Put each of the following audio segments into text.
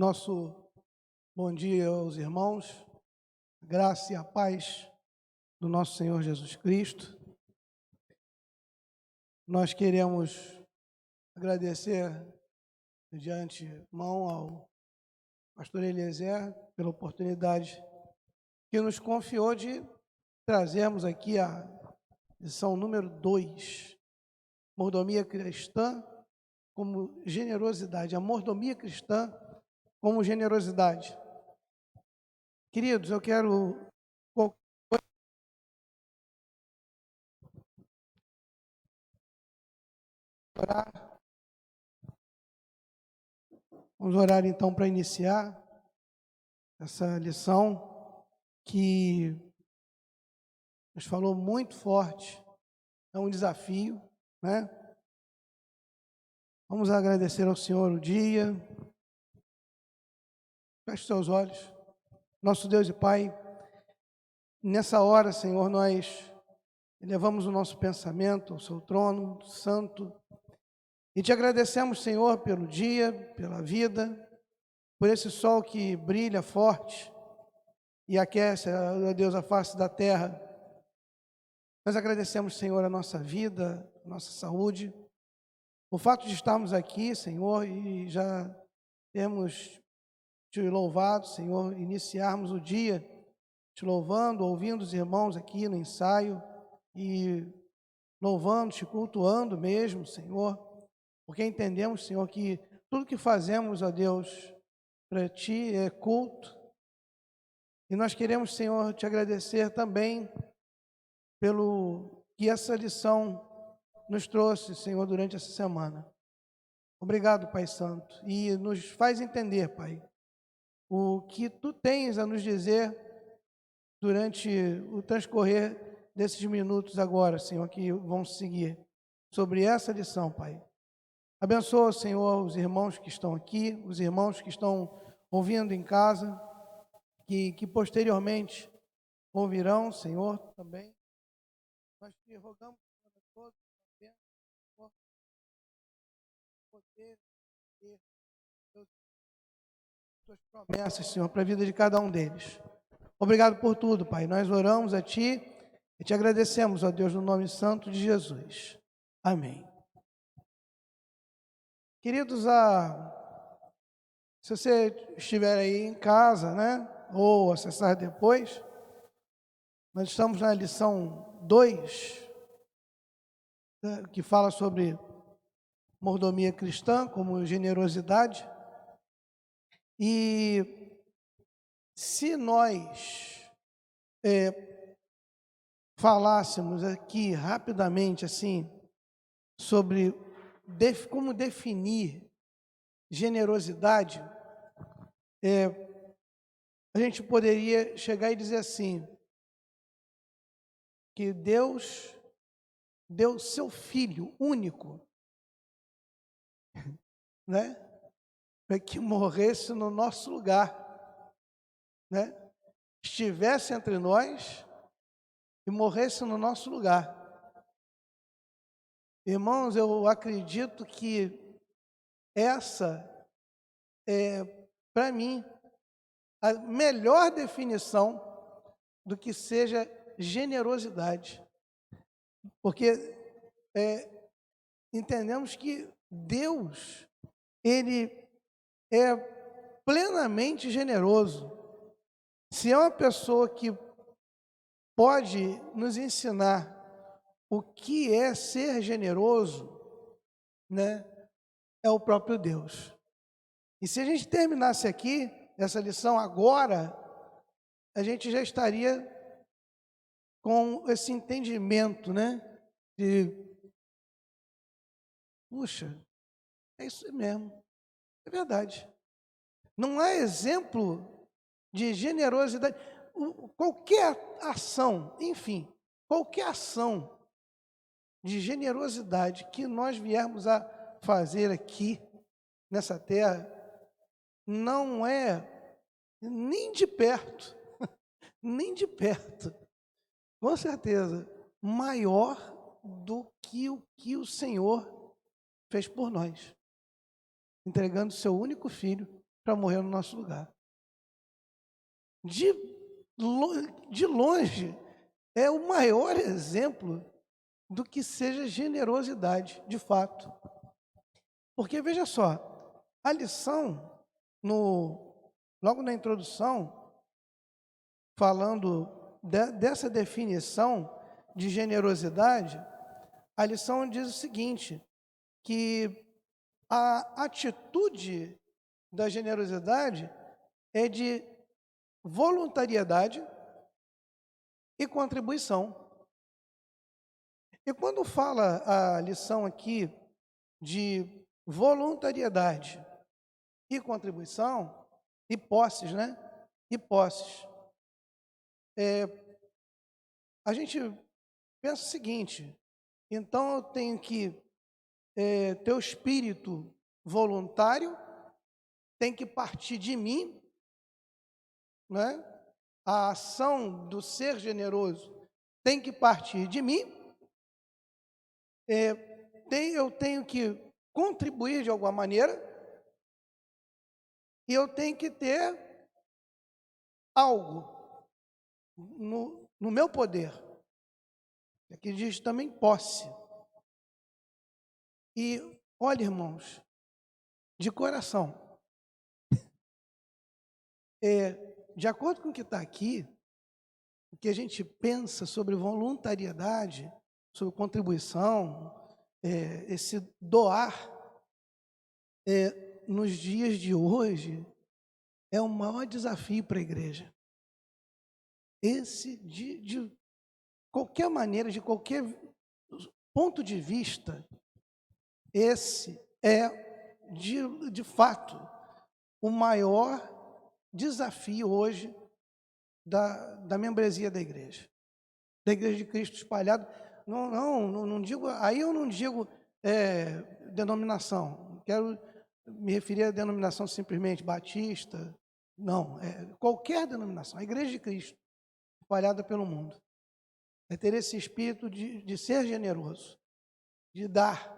Nosso bom dia aos irmãos, a graça e a paz do nosso Senhor Jesus Cristo. Nós queremos agradecer de antemão ao pastor Eliezer pela oportunidade que nos confiou de trazermos aqui a lição número 2, mordomia cristã como generosidade, a mordomia cristã como generosidade. Queridos, eu quero orar. Vamos orar então para iniciar essa lição que nos falou muito forte, é um desafio, né? Vamos agradecer ao Senhor o dia. Feche seus olhos. Nosso Deus e Pai, nessa hora, Senhor, nós elevamos o nosso pensamento ao seu trono santo e te agradecemos, Senhor, pelo dia, pela vida, por esse sol que brilha forte e aquece, ó Deus, a face da terra. Nós agradecemos, Senhor, a nossa vida, a nossa saúde, o fato de estarmos aqui, Senhor, e já temos te louvado, Senhor, iniciarmos o dia te louvando, ouvindo os irmãos aqui no ensaio e louvando, te cultuando mesmo, Senhor, porque entendemos, Senhor, que tudo que fazemos, ó Deus, para Ti é culto. E nós queremos, Senhor, te agradecer também pelo que essa lição nos trouxe, Senhor, durante essa semana. Obrigado, Pai Santo. E nos faz entender, Pai, o que Tu tens a nos dizer durante o transcorrer desses minutos agora, Senhor, que vão seguir sobre essa lição, Pai. Abençoa, Senhor, os irmãos que estão aqui, os irmãos que estão ouvindo em casa, que posteriormente ouvirão, Senhor, também. Nós te rogamos para todos, Senhor, poder ter Tuas promessas, Senhor, para a vida de cada um deles. Obrigado por tudo, Pai. Nós oramos a Ti e te agradecemos, ó Deus, no nome santo de Jesus. Amém. Queridos, se você estiver aí em casa, né, ou acessar depois, nós estamos na lição 2, né, que fala sobre mordomia cristã como generosidade. E se nós falássemos aqui rapidamente assim sobre como definir generosidade, a gente poderia chegar e dizer assim, que Deus deu seu Filho único, né, para que morresse no nosso lugar, né, estivesse entre nós e morresse no nosso lugar. Irmãos, eu acredito que essa é, para mim, a melhor definição do que seja generosidade. Porque entendemos que Deus, Ele é plenamente generoso. Se é uma pessoa que pode nos ensinar o que é ser generoso, né, é o próprio Deus. E se a gente terminasse aqui essa lição agora, a gente já estaria com esse entendimento, né, de, puxa, é isso mesmo, é verdade. Não há exemplo de generosidade. Qualquer ação, enfim, qualquer ação de generosidade que nós viermos a fazer aqui nessa terra, não é nem de perto, nem de perto, com certeza, maior do que o Senhor fez por nós, entregando seu único filho para morrer no nosso lugar. De longe, é o maior exemplo do que seja generosidade, de fato. Porque, veja só, a lição, logo na introdução, falando dessa definição de generosidade, a lição diz o seguinte, que a atitude da generosidade é de voluntariedade e contribuição. E quando fala a lição aqui de voluntariedade e contribuição, e posses, né? E posses. A gente pensa o seguinte, então eu tenho que ter o espírito voluntário, tem que partir de mim, né? A ação do ser generoso tem que partir de mim, eu tenho que contribuir de alguma maneira, e eu tenho que ter algo no meu poder. Aqui diz também posse. E olha, irmãos, de coração, de acordo com o que está aqui, o que a gente pensa sobre voluntariedade, sobre contribuição, esse doar, nos dias de hoje, é o maior desafio para a igreja. Esse, de qualquer maneira, de qualquer ponto de vista, esse é, de fato, o maior desafio hoje da membresia da igreja de Cristo espalhado. Não digo, aí eu não digo denominação, quero me referir à denominação simplesmente batista, não, qualquer denominação, a igreja de Cristo espalhada pelo mundo, é ter esse espírito de ser generoso, de dar,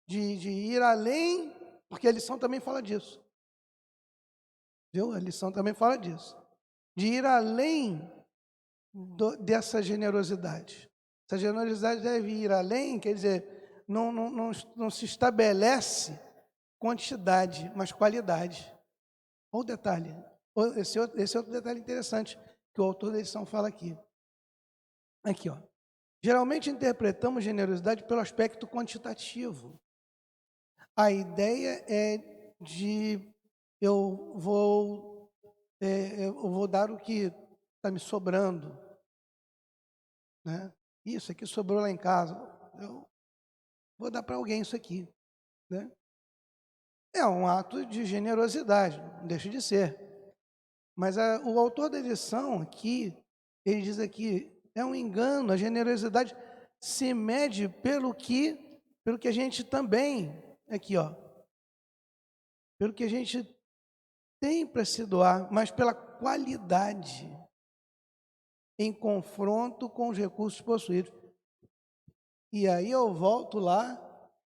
de ir além, porque a lição também fala disso, viu? A lição também fala disso, de ir além dessa generosidade. Essa generosidade deve ir além, quer dizer, não se estabelece quantidade, mas qualidade. Olha o detalhe, esse outro detalhe interessante que o autor da lição fala aqui. Aqui, ó. Geralmente interpretamos generosidade pelo aspecto quantitativo. A ideia é de eu vou dar o que está me sobrando, né? Isso aqui sobrou lá em casa, eu vou dar para alguém isso aqui, né? É um ato de generosidade, não deixa de ser. Mas o autor da lição aqui, ele diz aqui, é um engano, a generosidade se mede pelo que a gente também, aqui ó, pelo que a gente tem para se doar, mas pela qualidade, em confronto com os recursos possuídos. E aí eu volto lá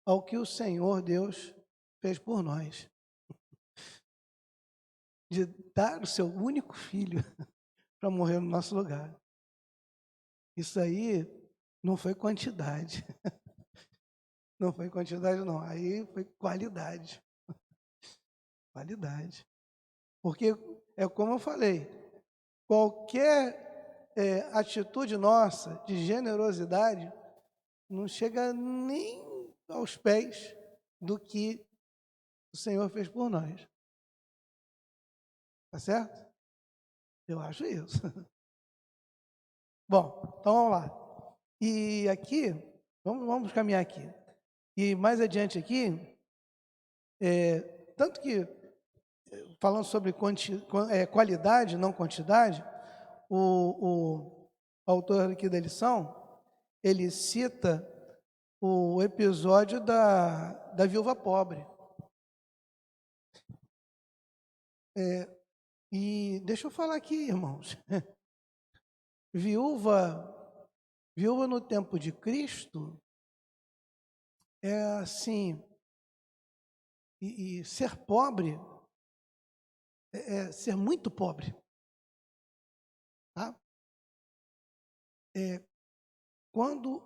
ao que o Senhor Deus fez por nós. De dar o seu único filho para morrer no nosso lugar. Isso aí não foi quantidade. Não foi quantidade, não. Aí foi qualidade. Qualidade. Porque, é como eu falei, qualquer atitude nossa de generosidade não chega nem aos pés do que o Senhor fez por nós. Tá certo? Eu acho isso. Bom, então vamos lá. E aqui, vamos caminhar aqui. E mais adiante aqui, tanto que, falando sobre qualidade, não quantidade, o autor aqui da lição, ele cita o episódio da viúva pobre. E deixa eu falar aqui, irmãos. Viúva no tempo de Cristo é assim, e ser pobre ser muito pobre. Tá? Quando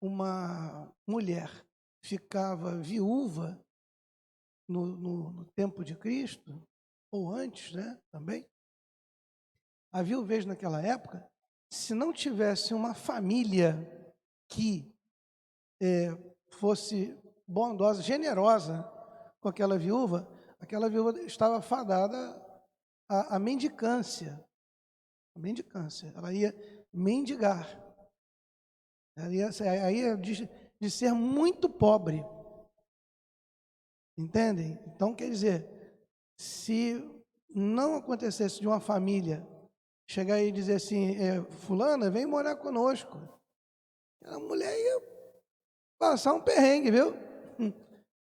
uma mulher ficava viúva no tempo de Cristo, ou antes, né, também, a viuvez naquela época, se não tivesse uma família que fosse bondosa, generosa com aquela viúva estava fadada à mendicância. A mendicância. Ela ia mendigar. Ela ia de ser muito pobre. Entendem? Então, quer dizer, se não acontecesse de uma família chegar e dizer assim, fulana, vem morar conosco. A mulher ia passar um perrengue, viu?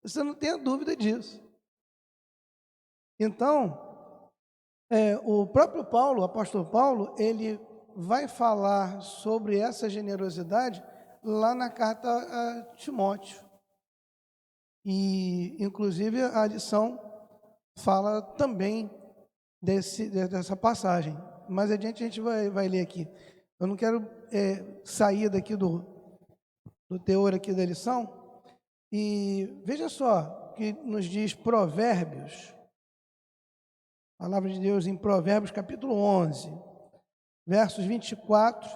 Você não tenha dúvida disso. Então, o próprio Paulo, o apóstolo Paulo, ele vai falar sobre essa generosidade lá na carta a Timóteo. E, inclusive, a lição fala também dessa passagem. Mais adiante a gente vai ler aqui. Eu não quero sair daqui do teor aqui da lição. E veja só que nos diz Provérbios, a palavra de Deus em Provérbios capítulo 11, versos 24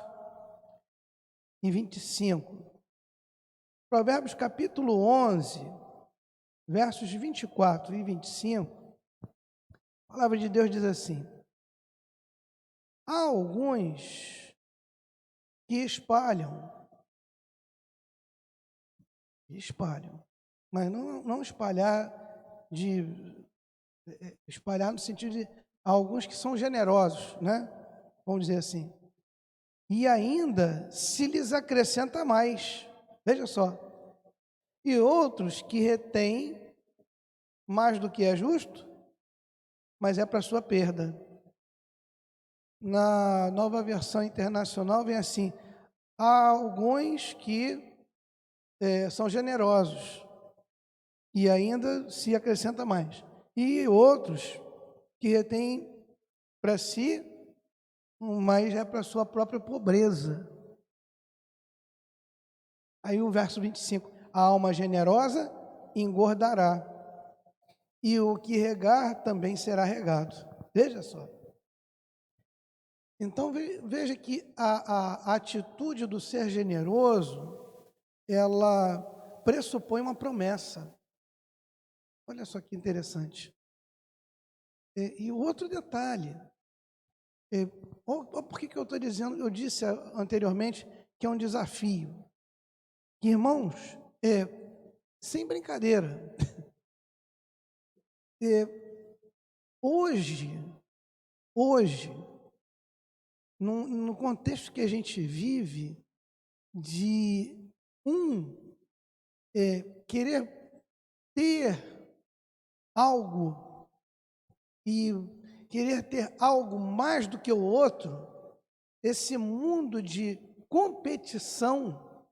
e 25. Provérbios capítulo 11, versos 24 e 25, a palavra de Deus diz assim: há alguns que espalham, mas não espalhar espalhar no sentido de alguns que são generosos, né? Vamos dizer assim. E ainda se lhes acrescenta mais. Veja só. E outros que retêm mais do que é justo, mas é para sua perda. Na Nova Versão Internacional vem assim: há alguns que são generosos e ainda se acrescenta mais. E outros que retêm para si, mas é para sua própria pobreza. Aí o verso 25: a alma generosa engordará, e o que regar também será regado. Veja só. Então veja que a atitude do ser generoso, ela pressupõe uma promessa. Olha só que interessante. E o outro detalhe, por que eu estou dizendo, eu disse anteriormente que é um desafio. Irmãos, sem brincadeira, hoje, no contexto que a gente vive, de querer ter algo e querer ter algo mais do que o outro, esse mundo de competição,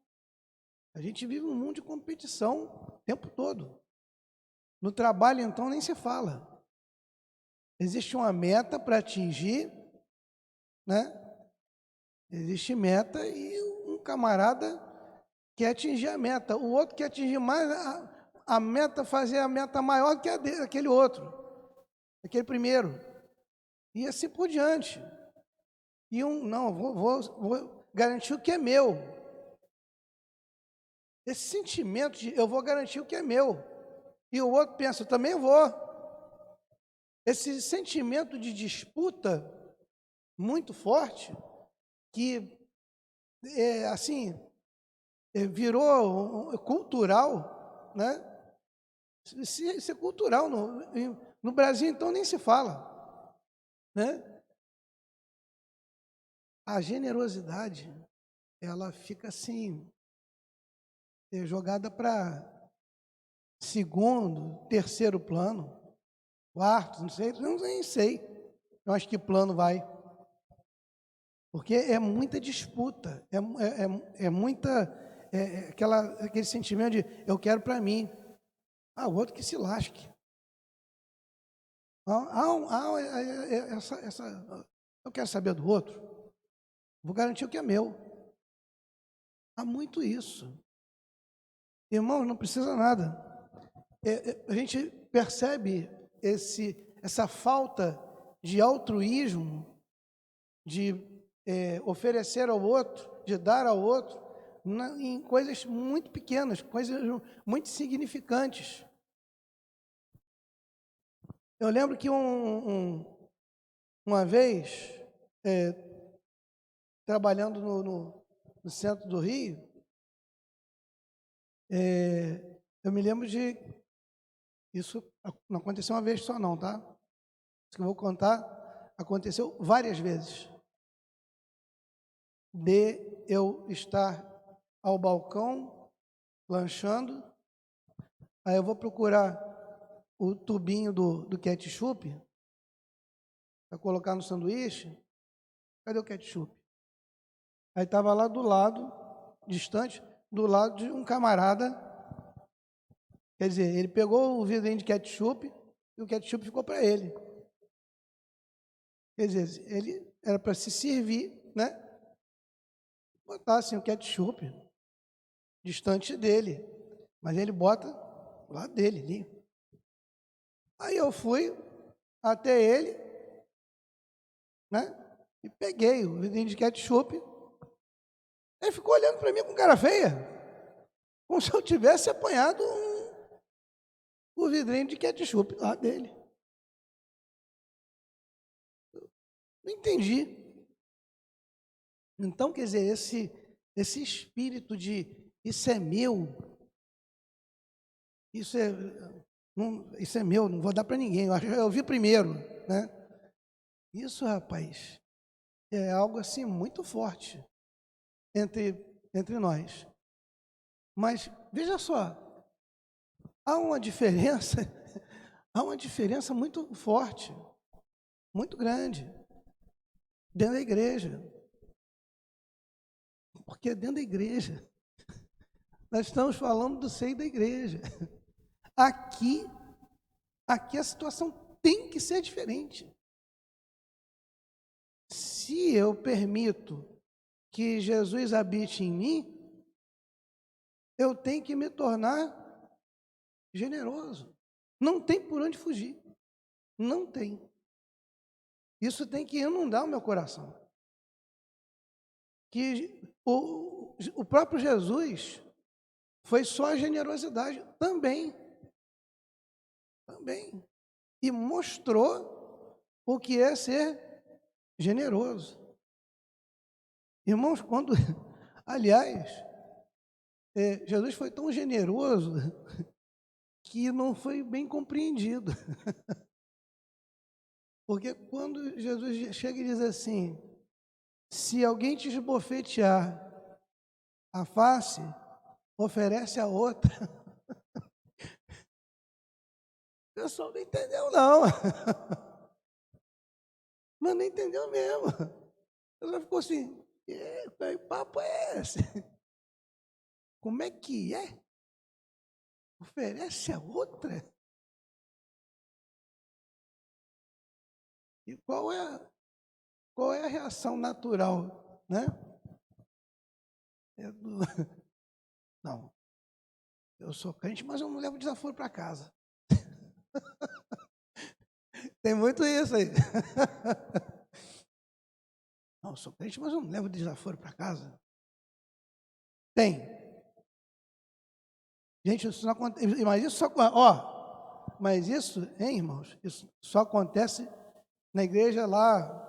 a gente vive um mundo de competição o tempo todo. No trabalho, então, nem se fala. Existe uma meta para atingir, né? Existe meta e um camarada quer atingir a meta. O outro quer atingir mais a meta, fazer a meta maior que aquele outro, aquele primeiro. E assim por diante. E não, vou garantir o que é meu. Esse sentimento de eu vou garantir o que é meu. E o outro pensa, eu também vou. Esse sentimento de disputa muito forte, que virou cultural, né? Isso é cultural. No Brasil, então, nem se fala, né? A generosidade, ela fica assim, jogada para segundo, terceiro plano, quarto, nem sei. Eu acho que plano vai. Porque é muita disputa, aquele sentimento de eu quero para mim. O outro que se lasque. Eu quero saber do outro, vou garantir o que é meu. Há muito isso. Irmãos, não precisa nada. A gente percebe essa falta de altruísmo, de oferecer ao outro, de dar ao outro, em coisas muito pequenas, coisas muito significantes. Eu lembro que uma vez, trabalhando no centro do Rio, eu me lembro de... Isso não aconteceu uma vez só não, tá? Isso que eu vou contar aconteceu várias vezes. De eu estar ao balcão, lanchando, aí eu vou procurar o tubinho do ketchup para colocar no sanduíche. Cadê o ketchup? Aí estava lá do lado, distante, do lado de um camarada. Quer dizer, ele pegou o vidrinho de ketchup e o ketchup ficou para ele. Quer dizer, ele era para se servir, né? Botar assim o ketchup distante dele, mas ele bota do lado dele ali. Aí eu fui até ele, né? E peguei o vidrinho de ketchup. Ele ficou olhando para mim com cara feia, como se eu tivesse apanhado o vidrinho de ketchup lá dele. Não entendi. Então, quer dizer, esse espírito de isso é meu, isso é meu, não vou dar para ninguém, eu vi primeiro, né? Isso, rapaz, é algo assim muito forte entre nós. Mas veja só, há uma diferença muito forte, muito grande, dentro da igreja. Porque dentro da igreja, nós estamos falando do seio da igreja. Aqui a situação tem que ser diferente. Se eu permito que Jesus habite em mim, eu tenho que me tornar generoso. Não tem por onde fugir. Não tem. Isso tem que inundar o meu coração. Que o próprio Jesus foi só a generosidade também. Também. E mostrou o que é ser generoso. Irmãos, aliás, Jesus foi tão generoso que não foi bem compreendido. Porque quando Jesus chega e diz assim, se alguém te esbofetear a face, oferece a outra. O pessoal não entendeu, não. Mas não entendeu mesmo. Ela ficou assim, que papo é esse? Como é que é? Oferece a outra? E qual é a reação natural, né? Não, eu sou crente, mas eu não levo desaforo para casa. Tem muito isso aí. Não, eu sou crente, mas eu não levo desaforo para casa. Tem. Gente, isso não acontece, mas isso mas isso, hein, irmãos, isso só acontece na igreja lá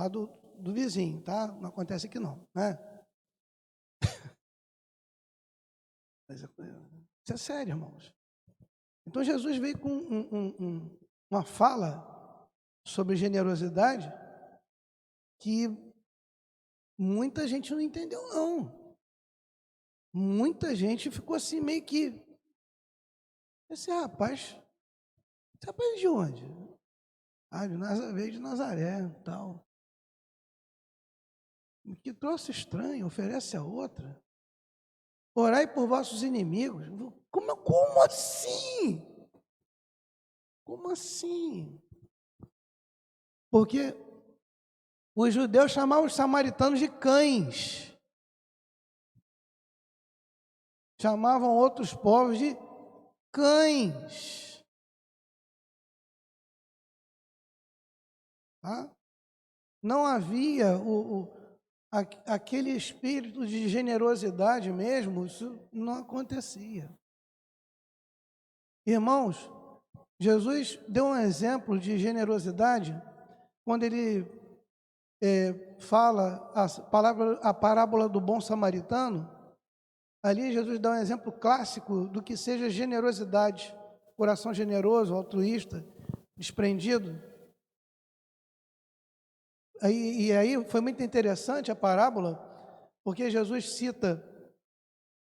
do vizinho, tá? Não acontece aqui não, né? Mas isso é sério, irmãos. Então Jesus veio com uma fala sobre generosidade que muita gente não entendeu, não. Muita gente ficou assim meio que, esse rapaz é de onde? Veio de Nazaré, tal. Que troço estranho, oferece a outra. Orai por vossos inimigos. Como assim? Como assim? Porque os judeus chamavam os samaritanos de cães. Chamavam outros povos de cães. Tá? Não havia aquele espírito de generosidade mesmo, isso não acontecia. Irmãos, Jesus deu um exemplo de generosidade quando ele fala a parábola do bom samaritano. Ali Jesus dá um exemplo clássico do que seja generosidade, coração generoso, altruísta, desprendido. E aí foi muito interessante a parábola, porque Jesus cita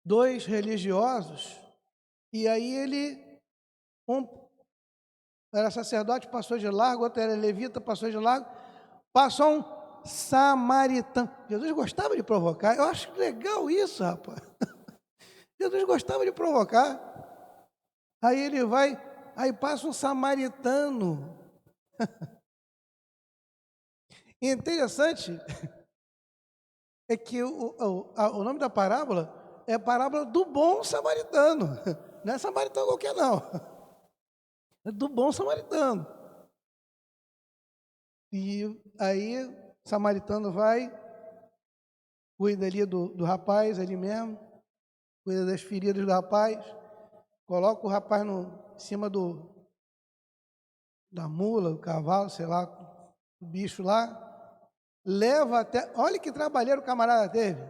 dois religiosos, e aí um era sacerdote, passou de largo, outro era levita, passou de largo, passou um samaritano. Jesus gostava de provocar, eu acho legal isso, rapaz. Jesus gostava de provocar. Aí ele vai, aí passa um samaritano. E interessante é que o nome da parábola é a parábola do bom samaritano. Não é samaritano qualquer, não. É do bom samaritano. E aí, o samaritano vai, cuida ali do rapaz, ali mesmo, cuida das feridas do rapaz, coloca o rapaz em cima da mula, do cavalo, sei lá, do bicho lá, leva até, olha que trabalheiro o camarada teve,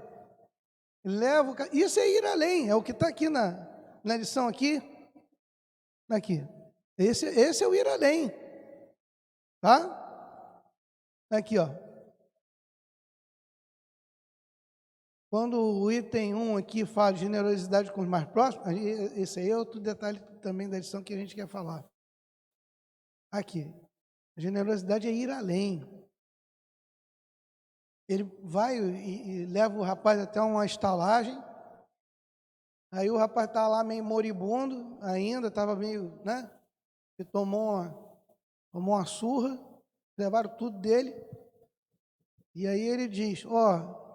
isso é ir além, é o que está aqui na lição aqui, esse é o ir além, tá? Aqui, ó. Quando o item 1 aqui fala de generosidade com os mais próximos, esse aí é outro detalhe também da lição que a gente quer falar. Aqui, a generosidade é ir além. Ele vai e leva o rapaz até uma estalagem, aí o rapaz está lá meio moribundo ainda, estava meio, né? E tomou uma surra, levaram tudo dele, e aí ele diz, o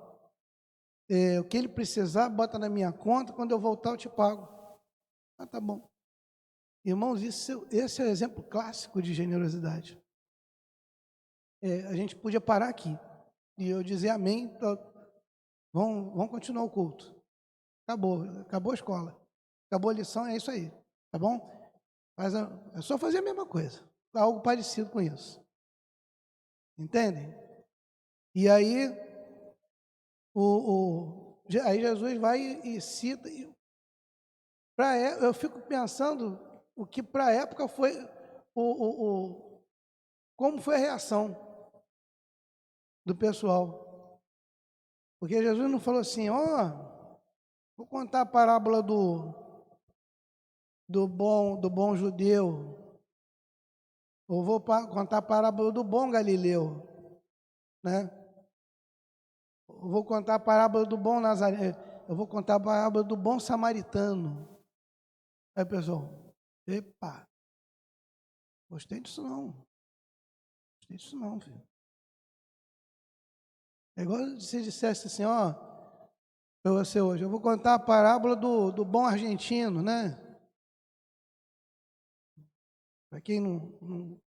que ele precisar, bota na minha conta, quando eu voltar eu te pago. Ah, tá bom. Irmãos, esse é o exemplo clássico de generosidade. A gente podia parar aqui e eu dizer amém, vamos continuar o culto. Acabou a escola, acabou a lição, é isso aí, tá bom? Mas é só fazer a mesma coisa, algo parecido com isso. Entendem? E aí, aí Jesus vai e cita, eu fico pensando o que para a época foi, como foi a reação do pessoal. Porque Jesus não falou assim, vou contar a parábola do bom judeu, ou vou contar a parábola do bom galileu, né? Eu vou contar a parábola do bom nazareno, eu vou contar a parábola do bom samaritano. Aí, pessoal, epa, gostei disso não, filho. É igual se você dissesse assim, para você hoje, eu vou contar a parábola do bom argentino, né? Para quem não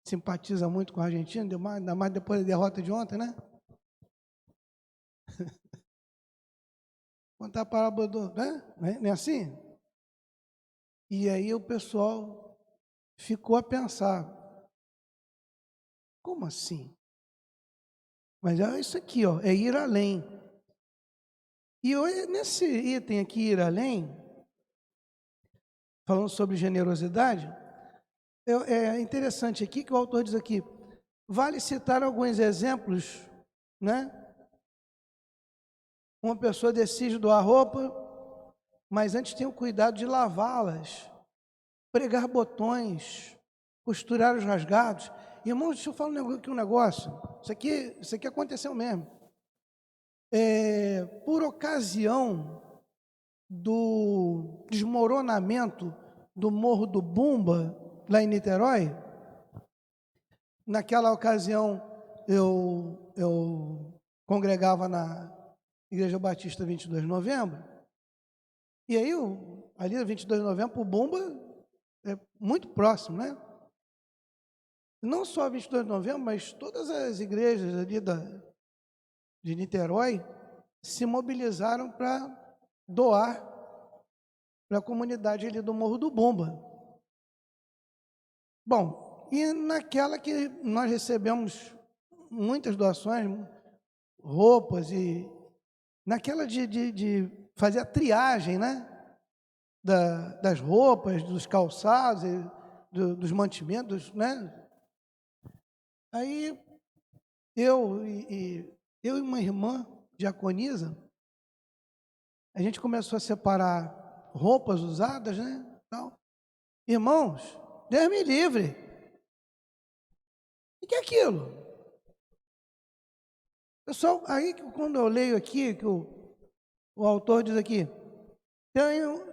simpatiza muito com o argentino, ainda mais depois da derrota de ontem, né? Contar a parábola né? Não é assim? E aí o pessoal ficou a pensar, como assim? Mas é isso aqui, é ir além. E nesse item aqui, ir além, falando sobre generosidade, é interessante aqui que o autor diz aqui, vale citar alguns exemplos, né? Uma pessoa decide doar roupa, mas antes tem o cuidado de lavá-las, pregar botões, costurar os rasgados. Irmãos, deixa eu falar um negócio. Isso aqui aconteceu mesmo. Por ocasião do desmoronamento do Morro do Bumba, lá em Niterói, naquela ocasião, eu congregava na Igreja Batista 22 de Novembro, e aí, ali 22 de Novembro, o Bomba é muito próximo, né? Não só 22 de Novembro, mas todas as igrejas ali de Niterói se mobilizaram para doar para a comunidade ali do Morro do Bomba. Bom, e naquela que nós recebemos muitas doações, roupas, e naquela de fazer a triagem, né? Das roupas, dos calçados, dos mantimentos, né? Aí eu e uma irmã diaconisa, a gente começou a separar roupas usadas, né? Tal. Irmãos, Deus me livre. O que é aquilo? Pessoal, aí quando eu leio aqui, que o autor diz aqui,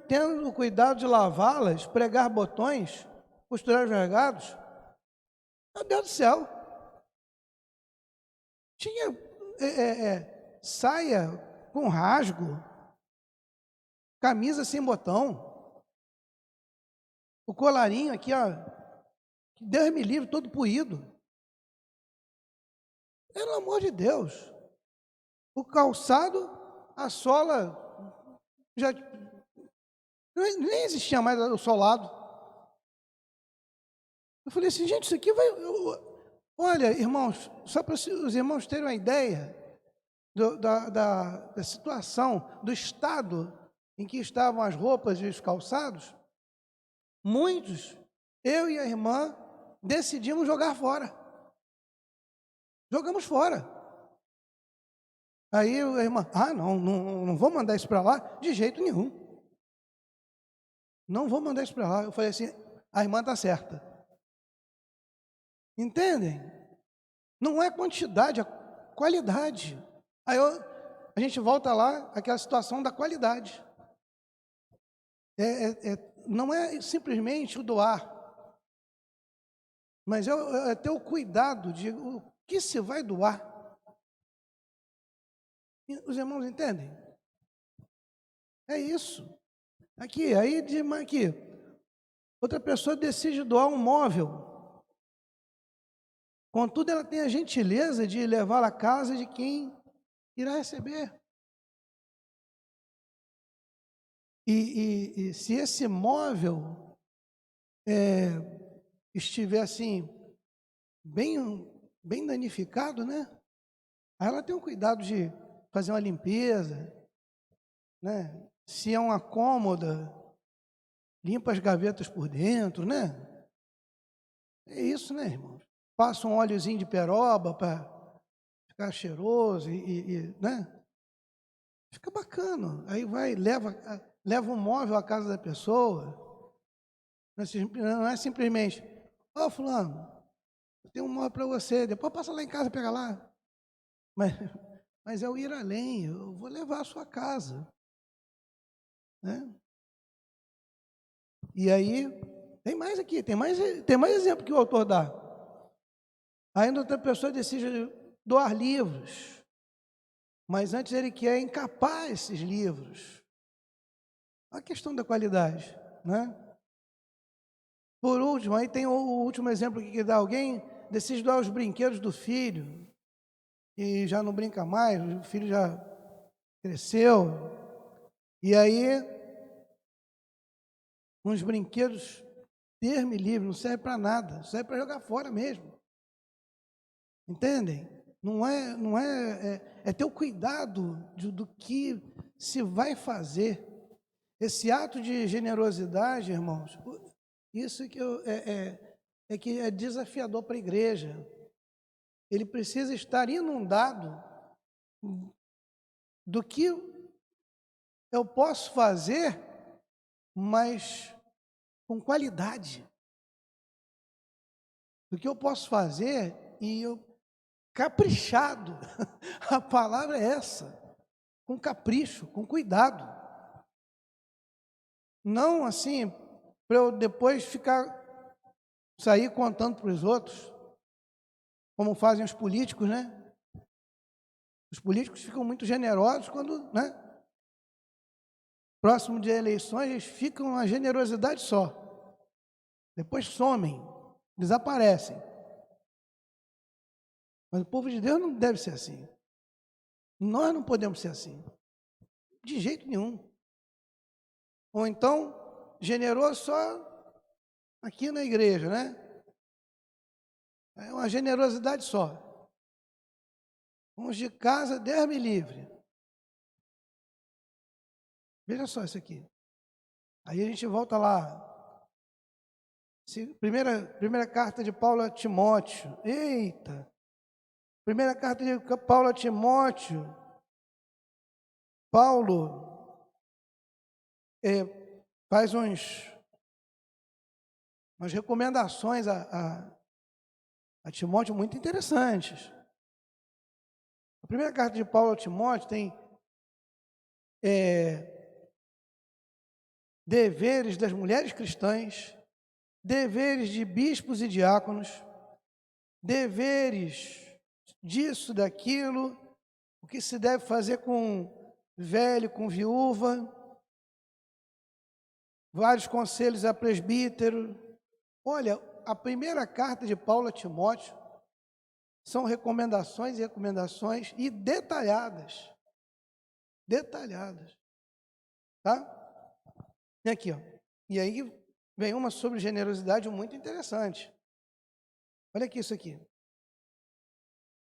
tendo o cuidado de lavá-las, pregar botões, costurar os regados, meu Deus do céu, tinha saia com rasgo, camisa sem botão, o colarinho aqui, ó, Deus me livre, todo poído. Pelo amor de Deus, o calçado, a sola, já nem existia mais o solado. Eu falei assim, gente, isso aqui vai... Olha, irmãos, só para os irmãos terem uma ideia da situação, do estado em que estavam as roupas e os calçados, muitos, eu e a irmã, decidimos jogar fora. Jogamos fora. Aí a irmã, não vou mandar isso para lá de jeito nenhum. Não vou mandar isso para lá. Eu falei assim, a irmã está certa. Entendem? Não é quantidade, é qualidade. Aí a gente volta lá, aquela situação da qualidade. Não é simplesmente o doar, mas é ter o cuidado de o que se vai doar. E os irmãos entendem? É isso. Aqui, outra pessoa decide doar um móvel. Contudo, ela tem a gentileza de levar à casa de quem irá receber. E se esse móvel estiver assim, bem danificado, né? Aí ela tem o cuidado de fazer uma limpeza, né? Se é uma cômoda, limpa as gavetas por dentro, né? É isso, né, irmãos? Passa um óleozinho de peroba para ficar cheiroso né? Fica bacana. Aí leva um móvel à casa da pessoa. Não é simplesmente, fulano, eu tenho um móvel para você, depois passa lá em casa, pega lá. Mas é o ir além, eu vou levar à sua casa. Né? E aí, tem mais aqui, tem mais exemplo que o autor dá. Ainda outra pessoa decide doar livros, mas antes ele quer encapar esses livros. A questão da qualidade, né? Por último, aí tem o último exemplo que dá alguém, decide doar os brinquedos do filho, e já não brinca mais, o filho já cresceu, e aí, uns brinquedos, Deus-me livre, não serve para nada, serve para jogar fora mesmo. Entendem? É ter o cuidado do que se vai fazer. Esse ato de generosidade, irmãos, isso que é desafiador para a igreja. Ele precisa estar inundado do que eu posso fazer, mas com qualidade. Do que eu posso fazer e eu caprichado. A palavra é essa. Com capricho, com cuidado. Não assim, para eu depois sair contando para os outros. como fazem os políticos, né? Os políticos ficam muito generosos quando, né? Próximo de eleições, eles ficam uma generosidade só. Depois somem, desaparecem. Mas o povo de Deus não deve ser assim. Nós não podemos ser assim. De jeito nenhum. Ou então, generoso só aqui na igreja, né? É uma generosidade só. Uns de casa, Deus me livre. Veja só isso aqui. Aí a gente volta lá. Primeira carta de Paulo a Timóteo. Eita! Primeira carta de Paulo a Timóteo. Paulo faz umas recomendações a Timóteo muito interessantes. A primeira carta de Paulo a Timóteo tem deveres das mulheres cristãs, deveres de bispos e diáconos, deveres disso, daquilo, o que se deve fazer com velho, com viúva, vários conselhos a presbítero. Olha, a primeira carta de Paulo a Timóteo são recomendações e detalhadas. Detalhadas. Tá? E aqui, ó. E aí vem uma sobre generosidade muito interessante. Olha aqui isso aqui.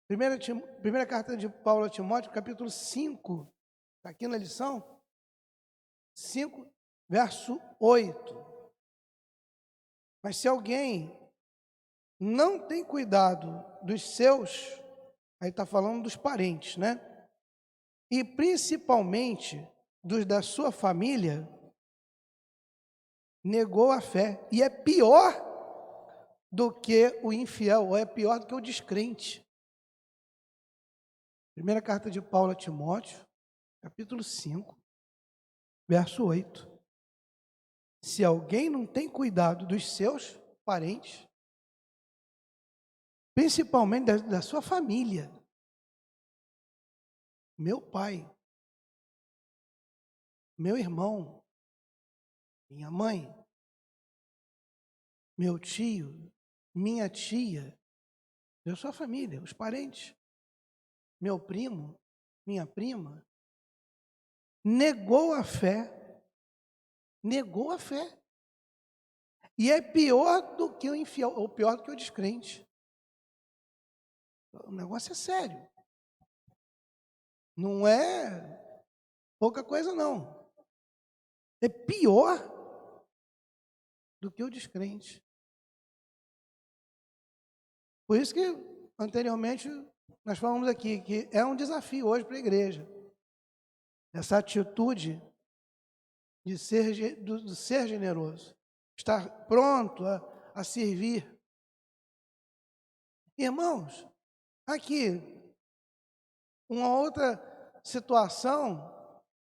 Primeira carta de Paulo a Timóteo, capítulo 5. Está aqui na lição. 5, verso 8. Mas se alguém não tem cuidado dos seus, aí está falando dos parentes, né? E principalmente dos da sua família, negou a fé. E é pior do que o infiel, ou é pior do que o descrente. Primeira carta de Paulo a Timóteo, capítulo 5, verso 8. Se alguém não tem cuidado dos seus parentes, principalmente da sua família, meu pai, meu irmão, minha mãe, meu tio, minha tia, da sua família, os parentes, meu primo, minha prima, negou a fé. Negou a fé. E é pior do que o infiel, ou pior do que o descrente. O negócio é sério. Não é pouca coisa, não. É pior do que o descrente. Por isso que, anteriormente, nós falamos aqui que é um desafio hoje para a igreja. Essa atitude de ser generoso. Estar pronto a servir. Irmãos, aqui, uma outra situação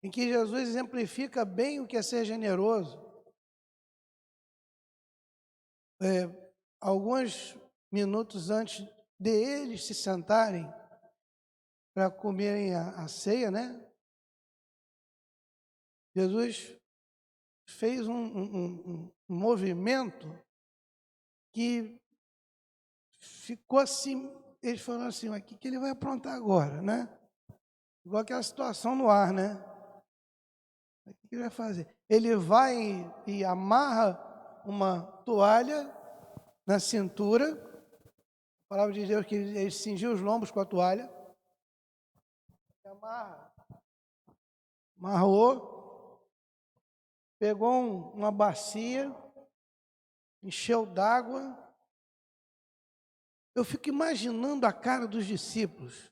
em que Jesus exemplifica bem o que é ser generoso. Alguns minutos antes de eles se sentarem para comerem a ceia, né? Jesus fez um movimento que ficou assim, eles falaram assim, o que ele vai aprontar agora, né? Igual aquela situação no ar, né? O que ele vai fazer? Ele vai e amarra uma toalha na cintura, a palavra de Deus que ele cingiu os lombos com a toalha, amarrou, pegou uma bacia, encheu d'água. Eu fico imaginando a cara dos discípulos,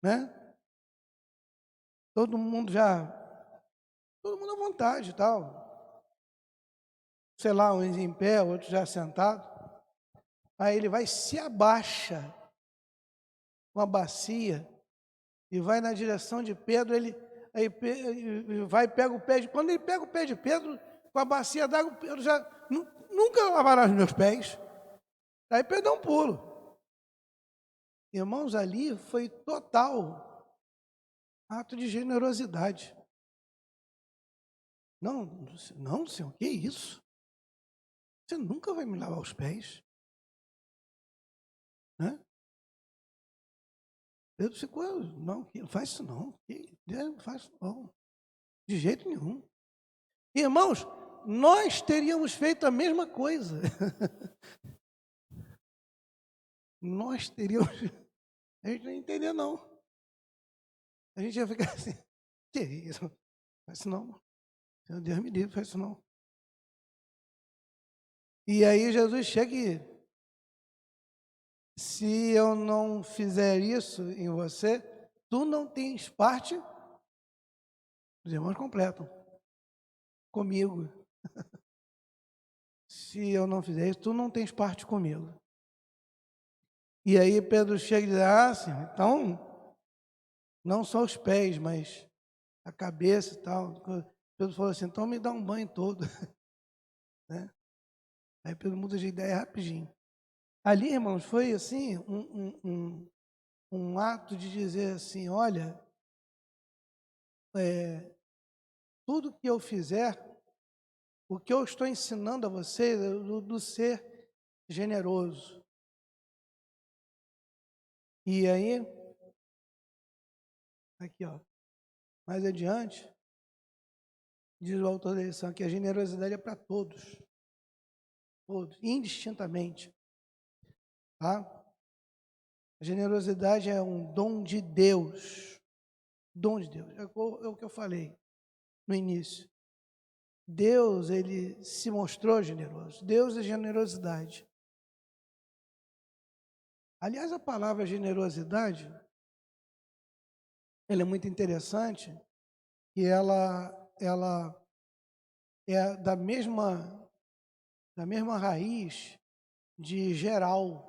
né? Todo mundo à vontade e tal. Sei lá, uns em pé, outros já sentados. Aí ele vai, se abaixa com a bacia e vai na direção de Pedro. Ele vai e pega o pé de... Quando ele pega o pé de Pedro, com a bacia d'água, Pedro já... Nunca lavará os meus pés. Aí Pedro dá um pulo. Irmãos, ali foi total ato de generosidade. Não, não, Senhor, que isso? Você nunca vai me lavar os pés, né? Pedro ficou, não, não faz isso não, não faz isso não, de jeito nenhum. Irmãos, nós teríamos feito a mesma coisa. Nós teríamos, a gente não ia entender não. A gente ia ficar assim, que isso? Não faz isso não. Senhor Deus me livre, faz isso não. E aí Jesus chega e, se eu não fizer isso em você, tu não tens parte, os irmãos completam, comigo. Se eu não fizer isso, tu não tens parte comigo. E aí Pedro chega e diz, Senhor, então, não só os pés, mas a cabeça e tal. Pedro falou assim, então me dá um banho todo. Né? Aí Pedro muda de ideia rapidinho. Ali, irmãos, foi assim, um ato de dizer assim, olha, tudo que eu fizer, o que eu estou ensinando a vocês é do ser generoso. E aí, aqui ó, mais adiante, diz o autor da lição que a generosidade é para todos, indistintamente. Tá? A generosidade é um dom de Deus. Dom de Deus. É o que eu falei no início. Deus, ele se mostrou generoso. Deus é generosidade. Aliás, a palavra generosidade, ela é muito interessante e ela é da mesma raiz de geral,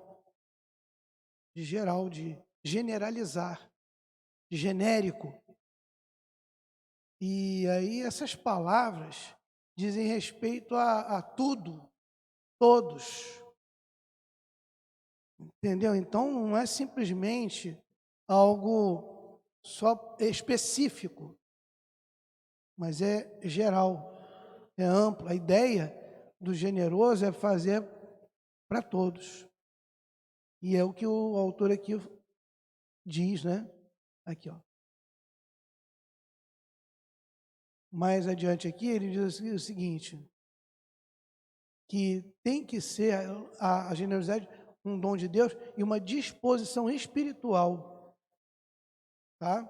de generalizar, de genérico. E aí essas palavras dizem respeito a tudo, todos. Entendeu? Então não é simplesmente algo só específico, mas é geral, é amplo. A ideia do generoso é fazer para todos. E é o que o autor aqui diz, né? Aqui, ó. Mais adiante aqui, ele diz o seguinte, que tem que ser a generosidade um dom de Deus e uma disposição espiritual, tá?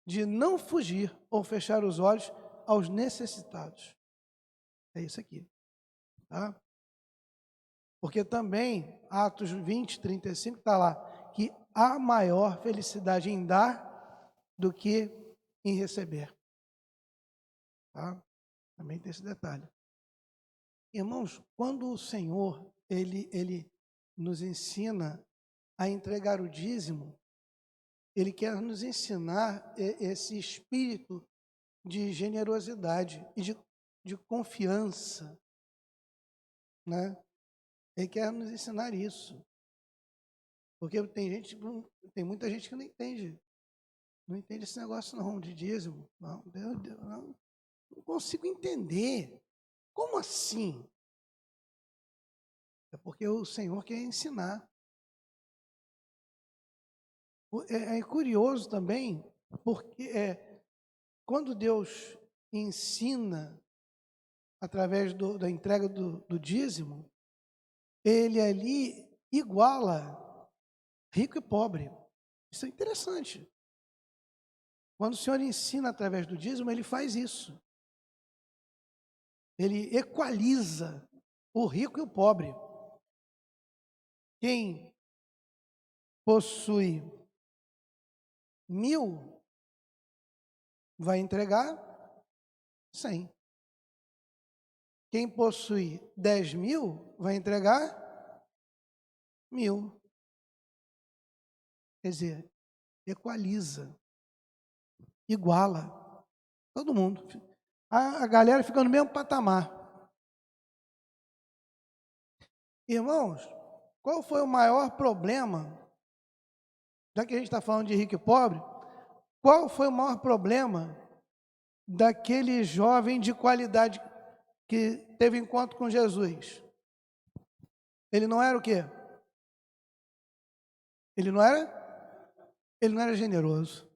De não fugir ou fechar os olhos aos necessitados. É isso aqui, tá? Porque também, Atos 20, 35, está lá, que há maior felicidade em dar do que em receber. Tá? Também tem esse detalhe. Irmãos, quando o Senhor, ele nos ensina a entregar o dízimo, Ele quer nos ensinar esse espírito de generosidade e de confiança, né? Ele quer nos ensinar isso. Porque tem muita gente que não entende esse negócio não, de dízimo. Não, Deus, não consigo entender. Como assim? É porque o Senhor quer ensinar. É curioso também, porque quando Deus ensina através da entrega do dízimo, Ele ali iguala rico e pobre. Isso é interessante. Quando o Senhor ensina através do dízimo, Ele faz isso. Ele equaliza o rico e o pobre. Quem possui 1.000 vai entregar 100. Quem possui 10.000 vai entregar 1.000. Quer dizer, equaliza, iguala todo mundo. A galera fica no mesmo patamar. Irmãos, qual foi o maior problema já que a gente está falando de rico e pobre, qual foi o maior problema daquele jovem de qualidade que teve encontro com Jesus? Ele não era o quê? Ele não era generoso.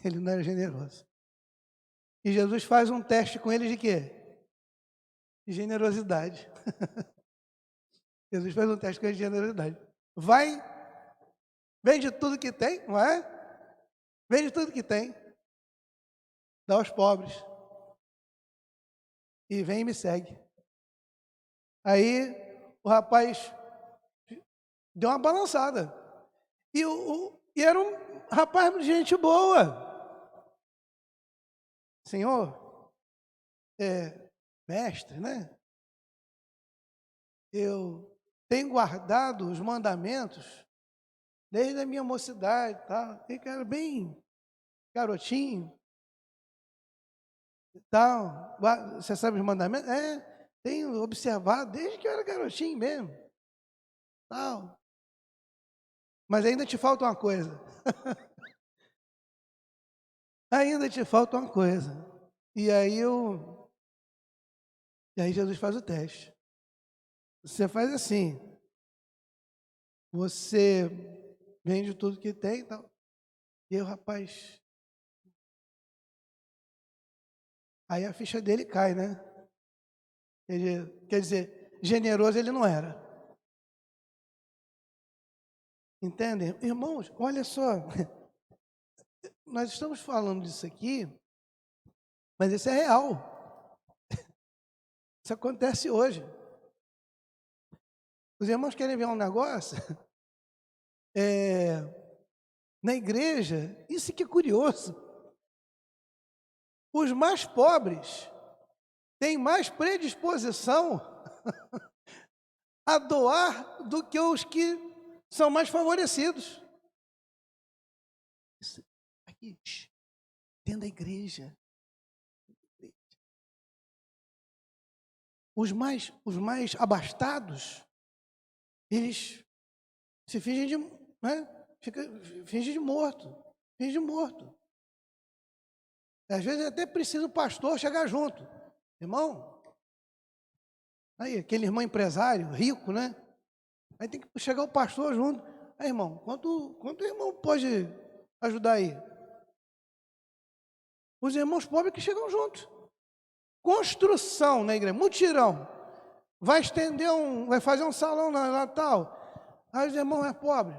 Ele não era generoso. E Jesus faz um teste com ele de quê? De generosidade. Jesus faz um teste com ele de generosidade. Vai, vende tudo que tem, não é? Vende tudo que tem, dá aos pobres. E vem e me segue. Aí o rapaz deu uma balançada. E era um rapaz de gente boa. Senhor, mestre, né? Eu tenho guardado os mandamentos desde a minha mocidade, tá? Eu era bem garotinho, tal. Você sabe os mandamentos? Tenho observado desde que eu era garotinho mesmo, tal. Mas ainda te falta uma coisa. Ainda te falta uma coisa. E aí Jesus faz o teste. Você faz assim. Você vende tudo que tem e tal. E aí o rapaz. Aí a ficha dele cai, né? Quer dizer, generoso ele não era. Entendem? Irmãos, olha só. Nós estamos falando disso aqui, mas isso é real. Isso acontece hoje. Os irmãos querem ver um negócio? Na igreja, isso que é curioso. Os mais pobres têm mais predisposição a doar do que os que são mais favorecidos. Isso aqui, dentro da igreja. Os mais abastados, eles se fingem de, né? Fingem de morto. Fingem de morto. Às vezes até precisa o pastor chegar junto. Irmão, aí aquele irmão empresário, rico, né? Aí tem que chegar o pastor junto. Aí, irmão, quanto o irmão pode ajudar aí? Os irmãos pobres que chegam juntos. Construção na igreja, mutirão. Vai estender vai fazer um salão lá tal. Aí os irmãos mais pobres,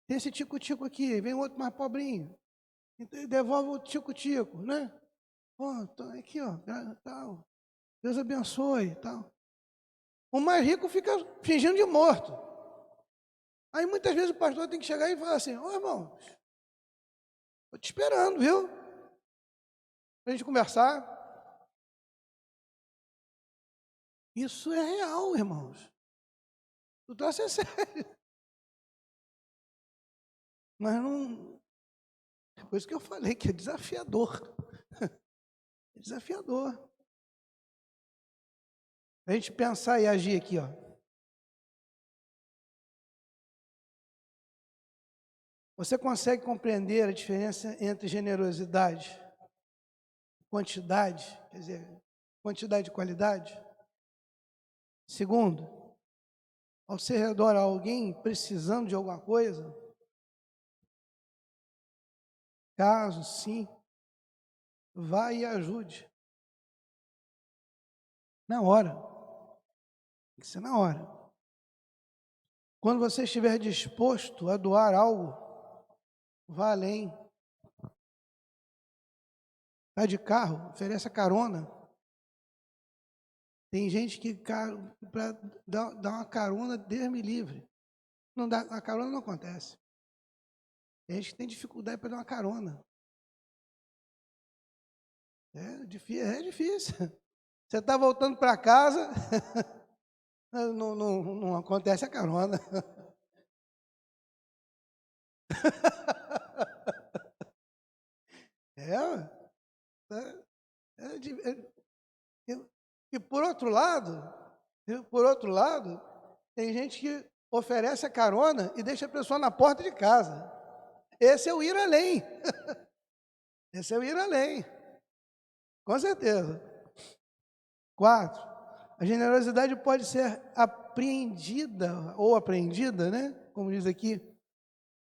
tem esse tico-tico aqui, vem outro mais pobrinho. Então, devolve o tico-tico, né? Aqui, tal. Deus abençoe, tal. O mais rico fica fingindo de morto. Aí muitas vezes o pastor tem que chegar e falar assim: irmãos, estou te esperando, viu? Para a gente conversar. Isso é real, irmãos. O troço é sério. Mas não. É por isso que eu falei que é desafiador. É desafiador. A gente pensar e agir aqui, Você consegue compreender a diferença entre generosidade, quantidade, quer dizer, quantidade e qualidade? Segundo, ao seu redor alguém precisando de alguma coisa? Caso sim, vá e ajude. Na hora. Tem que ser na hora. Quando você estiver disposto a doar algo, vá além. Está de carro, ofereça carona. Tem gente que para dar uma carona, Deus me livre. Não dá, a carona não acontece. Tem gente que tem dificuldade para dar uma carona. É difícil. Você está voltando para casa, não acontece a carona. E por outro lado, tem gente que oferece a carona e deixa a pessoa na porta de casa. Esse é o ir além. Esse é o ir além. Com certeza. 4, a generosidade pode ser apreendida ou aprendida, né? Como diz aqui.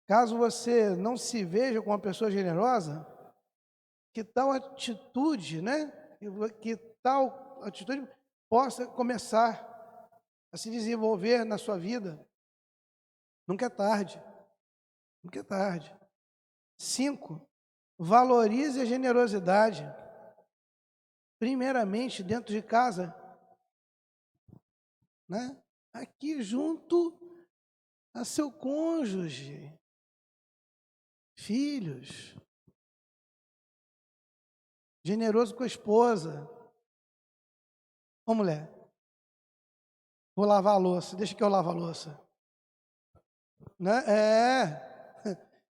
Caso você não se veja como uma pessoa generosa, que tal atitude, né? Que tal atitude possa começar a se desenvolver na sua vida. Nunca é tarde. Nunca é tarde. 5, valorize a generosidade. Primeiramente dentro de casa, né? Aqui junto a seu cônjuge, filhos, generoso com a esposa. Ô mulher, vou lavar a louça, deixa que eu lavo a louça. Né?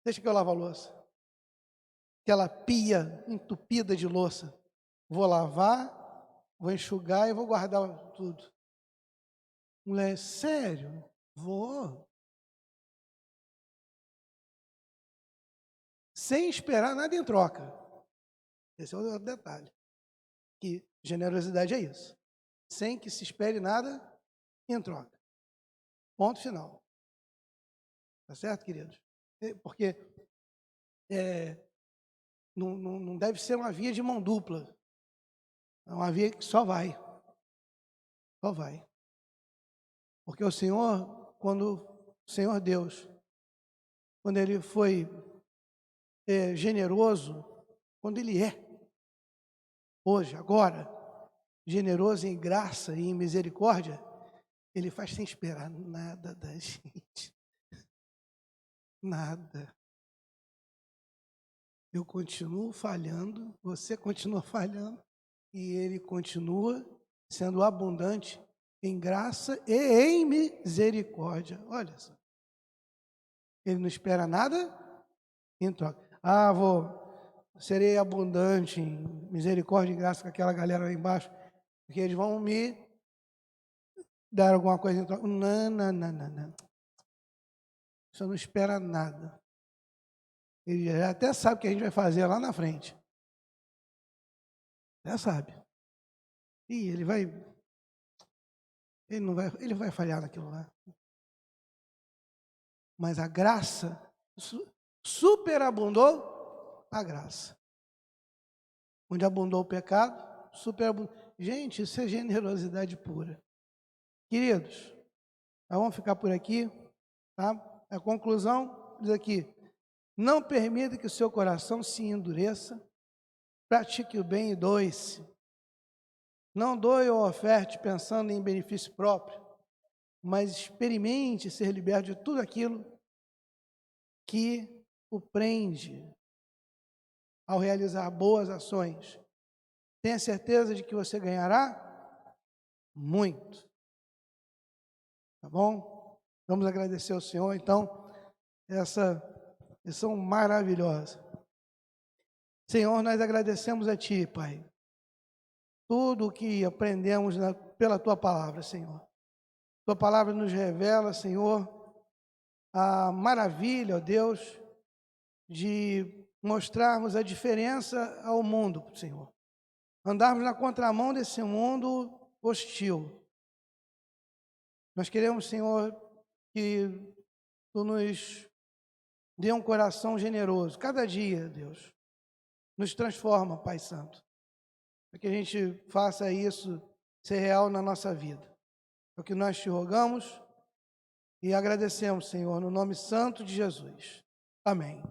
Deixa que eu lavo a louça. Aquela pia entupida de louça. Vou lavar, vou enxugar e vou guardar tudo. Mulher, sério? Vou. Sem esperar nada em troca. Esse é o outro detalhe. Que generosidade é isso. Sem que se espere nada em troca. Ponto final. Tá certo, queridos? Porque não deve ser uma via de mão dupla. É uma via que só vai. Só vai. Porque o Senhor, o Senhor Deus, quando Ele foi generoso, quando Ele é, hoje, agora, generoso em graça e em misericórdia, Ele faz sem esperar nada da gente. Nada. Eu continuo falhando, você continua falhando, e Ele continua sendo abundante em graça e em misericórdia. Olha só. Ele não espera nada em troca. Serei abundante em misericórdia e graça com aquela galera lá embaixo, porque eles vão me dar alguma coisa em troca. Não. Você não espera nada. Ele já até sabe o que a gente vai fazer lá na frente. Já sabe. E ele não vai falhar naquilo lá. Mas a graça superabundou a graça. Onde abundou o pecado, superabundou. Gente, isso é generosidade pura. Queridos, nós vamos ficar por aqui, tá? A conclusão diz aqui: não permita que o seu coração se endureça, pratique o bem e doe-se. Não doe ou oferte pensando em benefício próprio, mas experimente ser liberto de tudo aquilo que o prende ao realizar boas ações. Tenha certeza de que você ganhará muito. Tá bom? Vamos agradecer ao Senhor, então, essa lição maravilhosa. Senhor, nós agradecemos a Ti, Pai, tudo o que aprendemos pela Tua palavra, Senhor. Tua palavra nos revela, Senhor, a maravilha, ó Deus, de mostrarmos a diferença ao mundo, Senhor. Andarmos na contramão desse mundo hostil. Nós queremos, Senhor, que Tu nos dê um coração generoso. Cada dia, Deus, nos transforma, Pai Santo. Para que a gente faça isso ser real na nossa vida. É o que nós te rogamos e agradecemos, Senhor, no nome santo de Jesus. Amém.